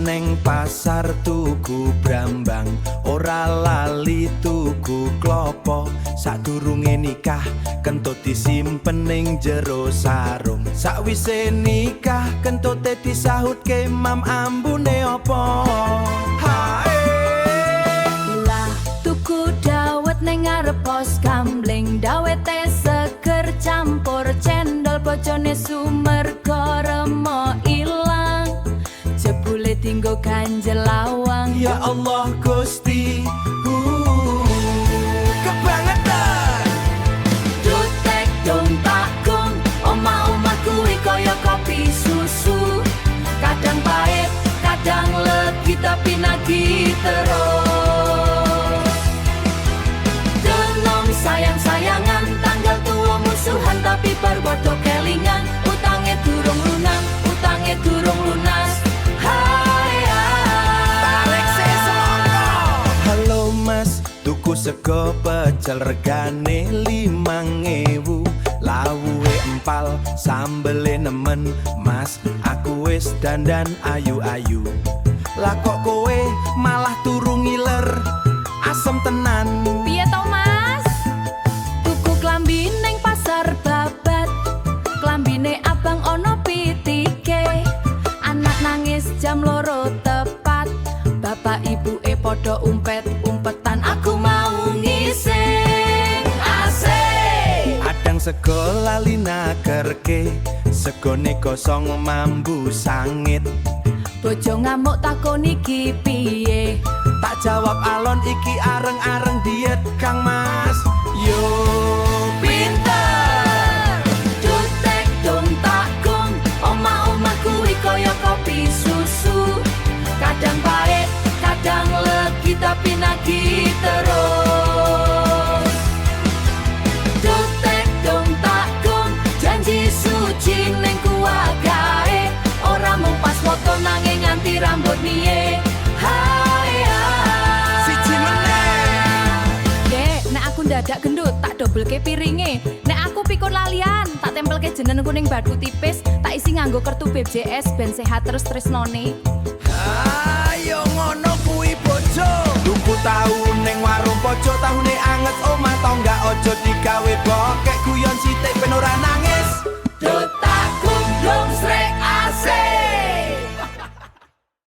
neng pasar tuku brambang, ora lali tuku klopo. Sadurunge nikah kentut disimpen ning jero sarung. Sakwise nikah kentute disahutke mam ambune opo. Lah tuku dawet ning ngarep pos Kamling, dawete seger campur cendol, bojone sumerga remo ilang, jebule tinggo ganjel lawang. Ya Allah Gusti, kebangetan. Dutek dong takung, omah-omah kuwi kaya kopi susu, kadang pahit, kadang legi tapi nagih terus. Denom sayang-sayangan, tanggal tua musuhan tapi berbodo kelingan, utange durung lunang, utange durung lunas. Hai Tarik sesemangka. Halo mas, tuku sego pecel regane 5.000, lawuhe empal sambele nemen. Mas, aku wis dandan ayu-ayu, lah kok kowe malah turu ngiler, asem tenan. piye to mas? Tuku klambi ning pasar babat, klambine abang ono pitike, anak nangis jam loro tepat, bapak ibuke podo umpet-umpetan, aku mau ngising asik. Adang sego lali nakerke, segone kosong mambu sangit. Bojo ngamuk takon iki piye, Tak jawab alon iki areng-areng diet Kang Mas. Yo pinter. Dutek dong takung, omah-omah kuwi kaya kopi susu, kadang pahit, kadang legi tapi nagih terus. Dutek dong takung, janji suci ning kuwagae, ora mung pas foto nanging nganti rambut niye. Hai siji meneh. Dek, nek aku ndadak gendut tak dobelke piringe. Nek aku pikun lalian tak tempelke jenengku ning batu tipis, tak isi nganggo kertu BPJS ben sehat terus tresnone. Ayo ngono kuwi bojo. Tuku tahu ning warung pojok, tahune anget omah tangga, ojo digawe bokek guyon sithik ben ora